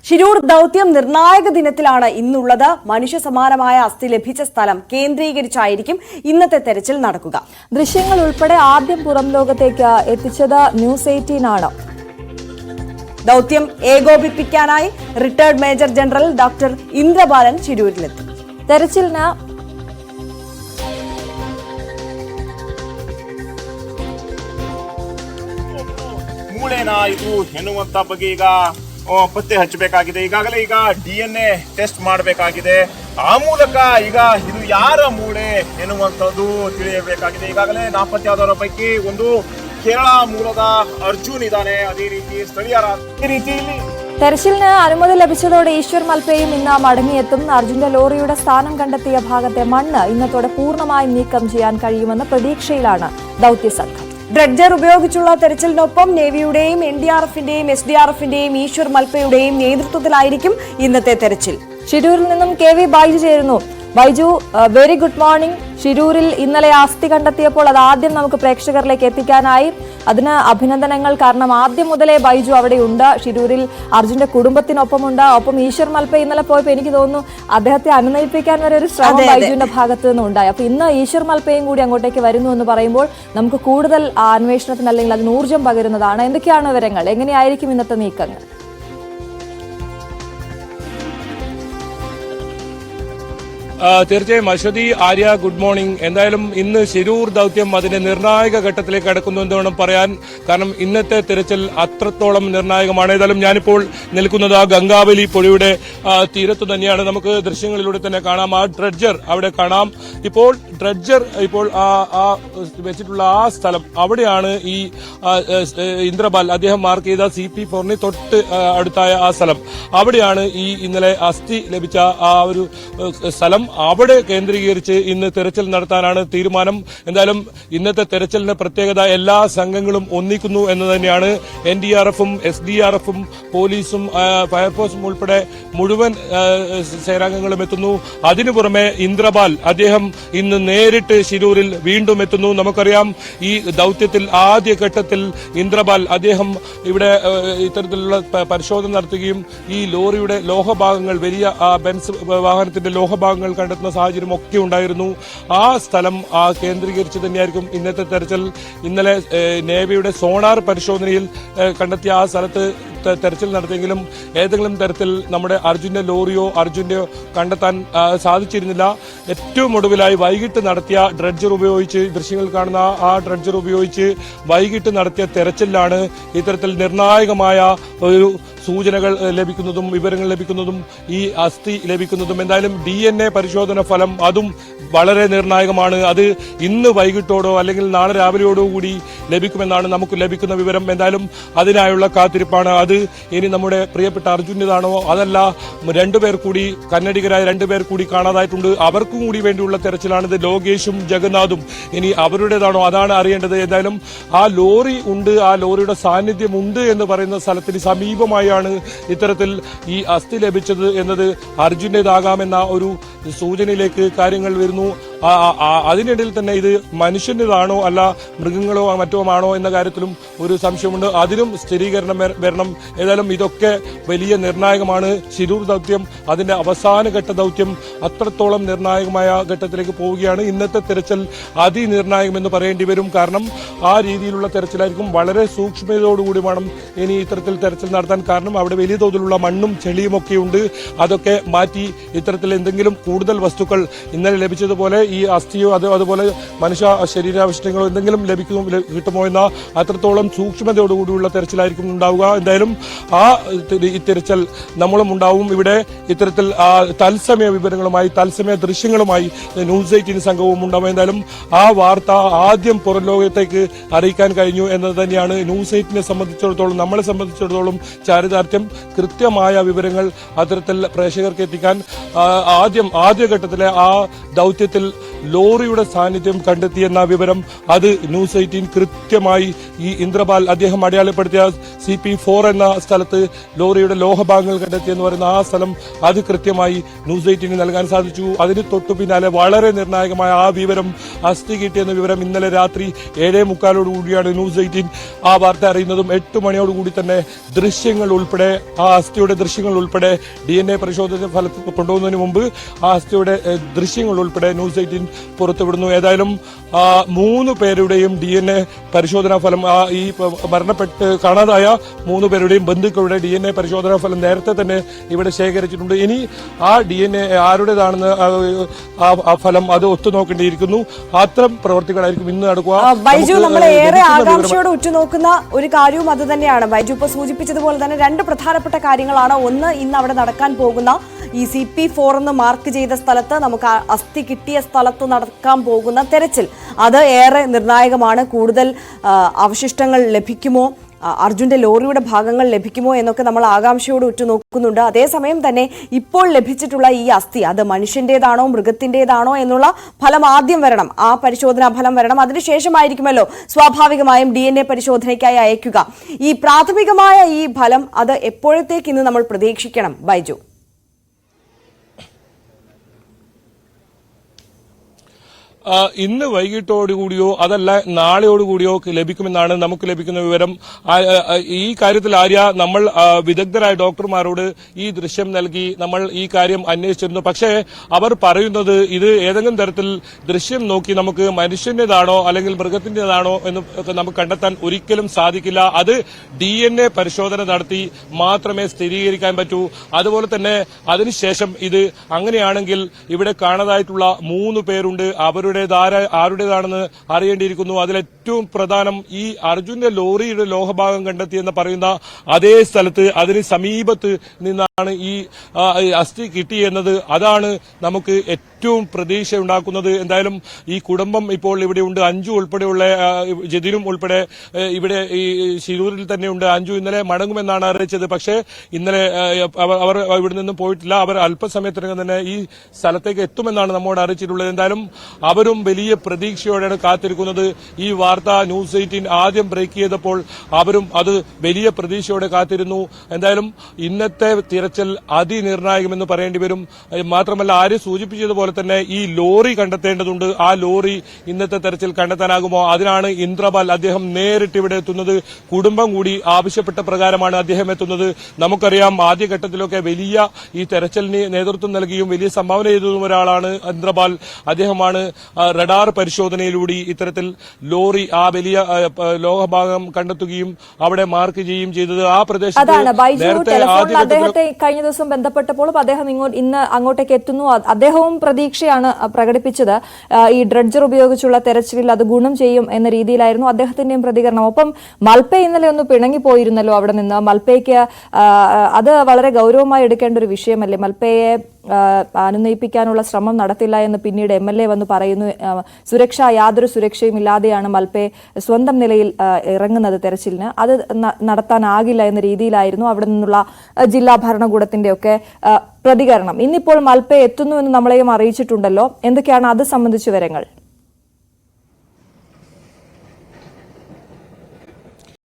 ശിരൂർ ദൌത്യം നിർണായക ദിനത്തിലാണ് ഇന്നുള്ളത്. മനുഷ്യ സമാനമായ അസ്ഥി ലഭിച്ച സ്ഥലം കേന്ദ്രീകരിച്ചായിരിക്കും ഇന്നത്തെ തെരച്ചിൽ നടക്കുക. ദൃശ്യങ്ങൾ ഉൾപ്പെടെ ആദ്യം പുറം ലോകത്തേക്ക് എത്തിച്ചത് ന്യൂസ് 18 ആണ്. ദൌത്യം ഏകോപിപ്പിക്കാനായി retired major general doctor Indrabalan ശിരൂരിലെത്തി. തെരച്ചിലിന് ಎನ್ನುವಂತ ಬಗ್ಗೆ ಈಗ ಪತ್ತೆ ಹಚ್ಚಬೇಕಾಗಿದೆ. ಈಗಾಗಲೇ ಈಗ DNA ಟೆಸ್ಟ್ ಮಾಡಬೇಕಾಗಿದೆ. ಆ ಮೂಲಕ ಈಗ ಇದು ಯಾರ ಮೂಳೆ ಎನ್ನುವಂಥದ್ದು ತಿಳಿಯಬೇಕಾಗಿದೆ. ಈಗಾಗಲೇ ನಾಪತ್ತೆಯಾದವರ ಪೈಕಿ ಒಂದು ಕೇರಳ ಮೂಲದ ಅರ್ಜುನ್ ಇದ್ದಾನೆ. ಅದೇ ರೀತಿ ಸ್ಥಳೀಯರ ರೀತಿಯಲ್ಲಿ തെരച്ചിലിന് അനുമതി ലഭിച്ചതോടെ ഈശ്വർ മൽപ്പയും ഇന്ന് മടങ്ങിയെത്തും. അർജുന്റെ ലോറിയുടെ സ്ഥാനം കണ്ടെത്തിയ ഭാഗത്തെ മണ്ണ് ഇന്നത്തോടെ പൂർണ്ണമായും നീക്കം ചെയ്യാൻ കഴിയുമെന്ന പ്രതീക്ഷയിലാണ് ദൌത്യസംഘം. ഡ്രഡ്ജർ ഉപയോഗിച്ചുള്ള തെരച്ചിലിനൊപ്പം നേവിയുടെയും NDRFന്റെയും SDRFന്റെയും ഈശ്വർ മൽപ്പയുടെയും നേതൃത്വത്തിലായിരിക്കും ഇന്നത്തെ തെരച്ചിൽ. ശിരൂരിൽ നിന്നും KV ബൈജു ചേരുന്നു. Baiju, very good morning. ശിരൂരിൽ ഇന്നലെ അസ്ഥി കണ്ടെത്തിയപ്പോൾ അത് ആദ്യം നമുക്ക് പ്രേക്ഷകരിലേക്ക് എത്തിക്കാനായി. അതിന് അഭിനന്ദനങ്ങൾ. കാരണം ആദ്യം മുതലേ ബൈജു അവിടെയുണ്ട്. ശിരൂരിൽ അർജുന്റെ കുടുംബത്തിനൊപ്പമുണ്ട്. ഒപ്പം ഈശ്വർ മൽപ്പ ഇന്നലെ പോയപ്പോൾ എനിക്ക് തോന്നുന്നു അദ്ദേഹത്തെ അനുനയിപ്പിക്കാൻ വരെ ഒരു ശ്രമം ബൈജുവിന്റെ ഭാഗത്തു നിന്നുണ്ടായി. അപ്പൊ ഇന്ന് ഈശ്വർ മൽപ്പയും കൂടി അങ്ങോട്ടേക്ക് വരുന്നു എന്ന് പറയുമ്പോൾ നമുക്ക് കൂടുതൽ അന്വേഷണത്തിന് അല്ലെങ്കിൽ അതിന് ഊർജ്ജം പകരുന്നതാണ്. എന്തൊക്കെയാണ് വിവരങ്ങൾ? എങ്ങനെയായിരിക്കും ഇന്നത്തെ നീക്കങ്ങൾ? തീർച്ചയായും അശ്വതി, ആര്യ, ഗുഡ് മോർണിംഗ്. എന്തായാലും ഇന്ന് ശിരൂർ ദൌത്യം അതിന്റെ നിർണായക ഘട്ടത്തിലേക്ക് കടക്കുന്നു എന്ന് വേണം പറയാൻ. കാരണം ഇന്നത്തെ തിരച്ചിൽ അത്രത്തോളം നിർണായകമാണ്. ഏതായാലും ഞാനിപ്പോൾ നിൽക്കുന്നത് ആ ഗംഗാവലി പുഴയുടെ തീരത്തു തന്നെയാണ്. നമുക്ക് ദൃശ്യങ്ങളിലൂടെ തന്നെ കാണാം. ആ ഡ്രഡ്ജർ അവിടെ കാണാം. ഇപ്പോൾ ഡ്രഡ്ജർ ഇപ്പോൾ വെച്ചിട്ടുള്ള ആ സ്ഥലം അവിടെയാണ് ഈ ഇന്ദ്രബാൽ അദ്ദേഹം മാർക്ക് ചെയ്ത CP4 തൊട്ട് അടുത്തായ ആ സ്ഥലം. അവിടെയാണ് ഈ ഇന്നലെ അസ്ഥി ലഭിച്ച ആ ഒരു സ്ഥലം. അവിടെ കേന്ദ്രീകരിച്ച് ഇന്ന് തെരച്ചിൽ നടത്താനാണ് തീരുമാനം. എന്തായാലും ഇന്നത്തെ തെരച്ചിലിന് പ്രത്യേകത എല്ലാ സംഘങ്ങളും ഒന്നിക്കുന്നു എന്ന് തന്നെയാണ്. NDRFും SDRFും പോലീസും ഫയർഫോഴ്സും ഉൾപ്പെടെ മുഴുവൻ സേനാംഗങ്ങളും എത്തുന്നു. അതിനു പുറമെ ഇന്ദ്രബാൽ അദ്ദേഹം ഇന്ന് നേരിട്ട് ശിരൂരിൽ വീണ്ടും എത്തുന്നു. നമുക്കറിയാം ഈ ദൌത്യത്തിൽ ആദ്യഘട്ടത്തിൽ ഇന്ദ്രബാൽ അദ്ദേഹം ഇവിടെ ഇത്തരത്തിലുള്ള പരിശോധന നടത്തുകയും ഈ ലോറിയുടെ ലോഹഭാഗങ്ങൾ വലിയ ബെൻസ് വാഹനത്തിന്റെ ലോഹഭാഗങ്ങൾ കണ്ടെത്തുന്ന സാഹചര്യം ഒക്കെ ഉണ്ടായിരുന്നു. ആ സ്ഥലം കേന്ദ്രീകരിച്ച് തന്നെയായിരിക്കും ഇന്നത്തെ തെരച്ചിൽ. ഇന്നലെ നേവിയുടെ സോണാർ പരിശോധനയിൽ കണ്ടെത്തിയ ആ സ്ഥലത്ത് തെരച്ചിൽ നടത്തിയെങ്കിലും ഏതെങ്കിലും തരത്തിൽ നമ്മുടെ അർജുന്റെ ലോറിയോ അർജുന്റെയോ കണ്ടെത്താൻ സാധിച്ചിരുന്നില്ല. ഏറ്റവും ഒടുവിലായി വൈകിട്ട് നടത്തിയ ഡ്രഡ്ജർ ഉപയോഗിച്ച് ദൃശ്യങ്ങൾ കാണുന്ന ആ ഡ്രഡ്ജർ ഉപയോഗിച്ച് വൈകിട്ട് നടത്തിയ തെരച്ചിലാണ് ഇത്തരത്തിൽ നിർണായകമായ ഒരു സൂചനകൾ ലഭിക്കുന്നതും വിവരങ്ങൾ ലഭിക്കുന്നതും ഈ അസ്ഥി ലഭിക്കുന്നതും. എന്തായാലും DNA പരിശോധന ഫലം അതും വളരെ നിർണായകമാണ്. അത് ഇന്ന് വൈകിട്ടോടോ അല്ലെങ്കിൽ നാളെ രാവിലെയോടോ കൂടി ലഭിക്കുമെന്നാണ് നമുക്ക് ലഭിക്കുന്ന വിവരം. എന്തായാലും അതിനായുള്ള കാത്തിരിപ്പാണ്. അത് ഇനി നമ്മുടെ പ്രിയപ്പെട്ട അർജുൻ്റെതാണോ അതല്ല രണ്ടുപേർ കൂടി കന്നഡികരായ രണ്ടുപേർ കൂടി കാണാതായിട്ടുണ്ട്. അവർക്കും കൂടി വേണ്ടിയുള്ള തെരച്ചിലാണിത്. ലോകേഷും ജഗന്നാഥും ഇനി അവരുടേതാണോ അതാണ് അറിയേണ്ടത്. എന്തായാലും ആ ലോറി ഉണ്ട്, ആ ലോറിയുടെ സാന്നിധ്യം ഉണ്ട് എന്ന് പറയുന്ന സ്ഥലത്തിന് സമീപമായാണ് ഇത്തരത്തിൽ ഈ അസ്ഥി ലഭിച്ചത് എന്നത് അർജുൻ്റെതാകാമെന്ന ഒരു സൂചനയിലേക്ക് കാര്യങ്ങൾ വരുന്നു. അതിനിടയിൽ തന്നെ ഇത് മനുഷ്യൻ്റെതാണോ അല്ല മൃഗങ്ങളോ മറ്റോ ആണോ എന്ന കാര്യത്തിലും ഒരു സംശയമുണ്ട്. അതിനും സ്ഥിരീകരണം വരണം. ഏതായാലും ഇതൊക്കെ വലിയ നിർണായകമാണ്. ശിരൂർ ദൌത്യം അതിന്റെ അവസാനഘട്ട ദൌത്യം അത്രത്തോളം നിർണായകമായ ഘട്ടത്തിലേക്ക് പോവുകയാണ്. ഇന്നത്തെ തെരച്ചിൽ അതിനിർണായകമെന്ന് പറയേണ്ടി വരും. കാരണം ആ രീതിയിലുള്ള തെരച്ചിലായിരിക്കും. വളരെ സൂക്ഷ്മതയോടുകൂടി വേണം ഇനി ഇത്തരത്തിൽ തെരച്ചിൽ നടത്താൻ. കാരണം അവിടെ വലിയ തോതിലുള്ള മണ്ണും ചെളിയും ഒക്കെ ഉണ്ട്. അതൊക്കെ മാറ്റി ഇത്തരത്തിൽ എന്തെങ്കിലും കൂടുതൽ വസ്തുക്കൾ ഇന്നലെ ലഭിച്ചതുപോലെ ഈ അസ്ഥിയോ അതുപോലെ മനുഷ്യ ശരീരാവശിഷ്ടങ്ങളോ എന്തെങ്കിലും കിട്ടുമോ എന്ന അത്രത്തോളം സൂക്ഷ്മതയോടുകൂടിയുള്ള തെരച്ചിലായിരിക്കും ഉണ്ടാവുക. എന്തായാലും ഈ തെരച്ചിൽ നമ്മളും ഉണ്ടാവും. ഇവിടെ ഇത്തരത്തിൽ തത്സമയ വിവരങ്ങളുമായി തത്സമയ ദൃശ്യങ്ങളുമായി ന്യൂസ് 18 സംഘവും ഉണ്ടാവും. എന്തായാലും ആ വാർത്ത ആദ്യം പുറം ലോകത്തേക്ക് അറിയിക്കാൻ കഴിഞ്ഞു എന്നത് തന്നെയാണ് ന്യൂസ് 18 സംബന്ധിച്ചിടത്തോളം നമ്മളെ സംബന്ധിച്ചിടത്തോളം ചാരിതാർത്ഥ്യം. കൃത്യമായ വിവരങ്ങൾ അത്തരത്തിൽ പ്രേക്ഷകർക്ക് എത്തിക്കാൻ ആദ്യഘട്ടത്തിലെ ആ ദൌത്യത്തിൽ ലോറിയുടെ സാന്നിധ്യം കണ്ടെത്തിയെന്ന വിവരം അത് ന്യൂസ് 18 കൃത്യമായി ഈ ഇന്ദ്രപാൽ അദ്ദേഹം അടയാളപ്പെടുത്തിയ CP4 എന്ന സ്ഥലത്ത് ലോറിയുടെ ലോഹഭാഗങ്ങൾ കണ്ടെത്തിയെന്ന് പറയുന്ന ആ സ്ഥലം അത് കൃത്യമായി ന്യൂസ് 18 നൽകാൻ സാധിച്ചു. അതിന് തൊട്ടു പിന്നാലെ വളരെ നിർണായകമായ ആ വിവരം, അസ്ഥി കിട്ടിയെന്ന വിവരം ഇന്നലെ രാത്രി 7:45 ന്യൂസ് 18 ആ വാർത്ത അറിയുന്നതും 8 മണിയോടുകൂടി തന്നെ ദൃശ്യങ്ങൾ ഉൾപ്പെടെ ആ അസ്ഥിയുടെ ദൃശ്യങ്ങൾ ഉൾപ്പെടെ DNA പരിശോധന ഫലത്തിൽ കൊണ്ടുപോകുന്നതിന് മുമ്പ് ആ അസ്ഥിയുടെ ദൃശ്യങ്ങൾ ഉൾപ്പെടെ ന്യൂസ് 18 പുറത്തുവിടുന്നു. ഏതായാലും 3 പേരുടെയും DNA പരിശോധനാ ഫലം, ഈ മരണപ്പെട്ട് കാണാതായ 3 പേരുടെയും ബന്ധുക്കളുടെ DNA പരിശോധനാ ഫലം നേരത്തെ തന്നെ ഇവിടെ ശേഖരിച്ചിട്ടുണ്ട്. ഇനി ആ DNA ആരുടേതാണെന്ന് ആ ഫലം അത് ഒത്തുനോക്കേണ്ടിയിരിക്കുന്നു. അത്തരം പ്രവർത്തികളായിരിക്കും ഇന്ന് നടക്കുക. ബൈജു, നമ്മളെ ഏറെ ആകാംക്ഷയോടെ ഉറ്റുനോക്കുന്ന ഒരു കാര്യവും അത് തന്നെയാണ്. ബൈജു ഇപ്പൊ സൂചിപ്പിച്ചതുപോലെ തന്നെ 2 പ്രധാനപ്പെട്ട കാര്യങ്ങളാണ്. ഒന്ന്, ഇന്ന് അവിടെ നടക്കാൻ പോകുന്ന ഈ CP4 എന്ന് മാർക്ക് ചെയ്ത സ്ഥലത്ത്, നമുക്ക് അസ്ഥി കിട്ടിയ സ്ഥലത്ത് നടക്കാൻ പോകുന്ന തെരച്ചിൽ, അത് ഏറെ നിർണായകമാണ്. കൂടുതൽ അവശിഷ്ടങ്ങൾ ലഭിക്കുമോ, അർജുന്റെ ലോറിയുടെ ഭാഗങ്ങൾ ലഭിക്കുമോ എന്നൊക്കെ നമ്മൾ ആകാംക്ഷയോട് ഉറ്റുനോക്കുന്നുണ്ട്. അതേസമയം തന്നെ ഇപ്പോൾ ലഭിച്ചിട്ടുള്ള ഈ അസ്ഥി അത് മനുഷ്യന്റേതാണോ മൃഗത്തിന്റേതാണോ എന്നുള്ള ഫലം ആദ്യം വരണം, ആ പരിശോധനാ ഫലം വരണം. അതിനുശേഷമായിരിക്കുമല്ലോ സ്വാഭാവികമായും DNA പരിശോധനയ്ക്കായി അയക്കുക. ഈ പ്രാഥമികമായ ഈ ഫലം അത് എപ്പോഴത്തേക്ക് ഇന്ന് നമ്മൾ പ്രതീക്ഷിക്കണം ബൈജു? ഇന്ന് വൈകിട്ടോടുകൂടിയോ അതല്ല നാളെയോടുകൂടിയോ ലഭിക്കുമെന്നാണ് നമുക്ക് ലഭിക്കുന്ന വിവരം. ഈ കാര്യത്തിൽ ആര്യ, നമ്മൾ വിദഗ്ധരായ ഡോക്ടർമാരോട് ഈ ദൃശ്യം നൽകി നമ്മൾ ഈ കാര്യം അന്വേഷിച്ചിരുന്നു. പക്ഷേ അവർ പറയുന്നത് ഇത് ഏതെങ്കിലും തരത്തിൽ ദൃശ്യം നോക്കി നമുക്ക് മനുഷ്യന്റേതാണോ അല്ലെങ്കിൽ മൃഗത്തിന്റേതാണോ എന്ന് നമുക്ക് കണ്ടെത്താൻ ഒരിക്കലും സാധിക്കില്ല. അത് DNA പരിശോധന നടത്തി മാത്രമേ സ്ഥിരീകരിക്കാൻ പറ്റൂ. അതുപോലെ തന്നെ അതിനുശേഷം ഇത് അങ്ങനെയാണെങ്കിൽ ഇവിടെ കാണാതായിട്ടുള്ള 3 പേരുണ്ട്, ആരുടേതാണെന്ന് അറിയേണ്ടിയിരിക്കുന്നു. അതിലേറ്റവും പ്രധാനം ഈ അർജുന്റെ ലോറിയുടെ ലോഹഭാഗം കണ്ടെത്തിയെന്ന് പറയുന്ന അതേ സ്ഥലത്ത്, അതിന് സമീപത്ത് നിന്നാണ് ഈ അസ്ഥി കിട്ടിയെന്നത്. അതാണ് നമുക്ക് ഏറ്റവും പ്രതീക്ഷ ഉണ്ടാക്കുന്നത്. എന്തായാലും ഈ കുടുംബം ഇപ്പോൾ ഇവിടെയുണ്ട്. അഞ്ജു ഉൾപ്പെടെയുള്ള, ജതിനും ഉൾപ്പെടെ ഇവിടെ ഈ ശിരൂരിൽ തന്നെയുണ്ട്. അഞ്ജു ഇന്നലെ മടങ്ങുമെന്നാണ് അറിയിച്ചത്. പക്ഷേ ഇന്നലെ അവർ ഇവിടെ നിന്നും പോയിട്ടില്ല. അവർ അല്പസമയത്തിനകം തന്നെ ഈ സ്ഥലത്തേക്ക് എത്തുമെന്നാണ് നമ്മോട് അറിയിച്ചിട്ടുള്ളത്. എന്തായാലും അവരും വലിയ പ്രതീക്ഷയോടെയാണ് കാത്തിരിക്കുന്നത്. ഈ വാർത്ത ന്യൂസ് 18 ആദ്യം ബ്രേക്ക് ചെയ്തപ്പോൾ അവരും അത് വലിയ പ്രതീക്ഷയോടെ കാത്തിരുന്നു. എന്തായാലും ഇന്നത്തെ തിരച്ചിൽ അതിനിർണായകമെന്ന് പറയേണ്ടി വരും. മാത്രമല്ല, ആര് സൂചിപ്പിച്ചതുപോലെ തന്നെ ഈ ലോറി കണ്ടെത്തേണ്ടതുണ്ട്. ആ ലോറി ഇന്നത്തെ തെരച്ചിൽ കണ്ടെത്താനാകുമോ? അതിനാണ് ഇന്ദ്രപാൽ അദ്ദേഹം നേരിട്ട് ഇവിടെ എത്തുന്നത്. കുടുംബം കൂടി ആവശ്യപ്പെട്ട പ്രകാരമാണ് അദ്ദേഹം എത്തുന്നത്. നമുക്കറിയാം, ആദ്യഘട്ടത്തിലൊക്കെ വലിയ ഈ തെരച്ചിലിന് നേതൃത്വം നൽകിയും വലിയ സംഭാവന ചെയ്തതും ഒരാളാണ് ഇന്ദ്രപാൽ. അദ്ദേഹമാണ് റഡാർ പരിശോധനയിലൂടെ ഇത്തരത്തിൽ ലോറി ആ വലിയ ലോഹഭാഗം കണ്ടെത്തുകയും അവിടെ മാർക്ക് ചെയ്യുകയും ചെയ്തത്. ആ പ്രദേശത്ത് അദ്ദേഹത്തെ കഴിഞ്ഞ ദിവസം ബന്ധപ്പെട്ടപ്പോൾ അദ്ദേഹം ഇന്ന് അങ്ങോട്ടേക്ക് എത്തുന്നു. അദ്ദേഹവും പ്രതീക്ഷയാണ് പ്രകടിപ്പിച്ചത്. ഈ ഡ്രഡ്ജർ ഉപയോഗിച്ചുള്ള തെരച്ചിലിൽ അത് ഗുണം ചെയ്യും എന്ന രീതിയിലായിരുന്നു അദ്ദേഹത്തിന്റെയും പ്രതികരണം. ഒപ്പം മൽപ്പെ ഇന്നലെ ഒന്ന് പിണങ്ങിപ്പോയിരുന്നല്ലോ അവിടെ നിന്ന്. മൽപ്പയ്ക്ക് അത് വളരെ ഗൗരവമായി എടുക്കേണ്ട ഒരു വിഷയമല്ലേ? മൽപ്പയെ അനുനയിപ്പിക്കാനുള്ള ശ്രമം നടത്തില്ല എന്ന് പിന്നീട് MLA വന്ന് പറയുന്നു. യാതൊരു സുരക്ഷയും ഇല്ലാതെയാണ് മൽപ്പെ സ്വന്തം നിലയിൽ ഇറങ്ങുന്നത് തെരച്ചിലിന്. അത് നടത്താനാകില്ല എന്ന രീതിയിലായിരുന്നു അവിടെ നിന്നുള്ള ജില്ലാ ഭരണകൂടത്തിന്റെ ഒക്കെ പ്രതികരണം. ഇന്നിപ്പോൾ മൽപ്പെ എത്തുന്നു എന്ന് നമ്മളെയും അറിയിച്ചിട്ടുണ്ടല്ലോ. എന്തൊക്കെയാണ് അത് സംബന്ധിച്ച വിവരങ്ങൾ?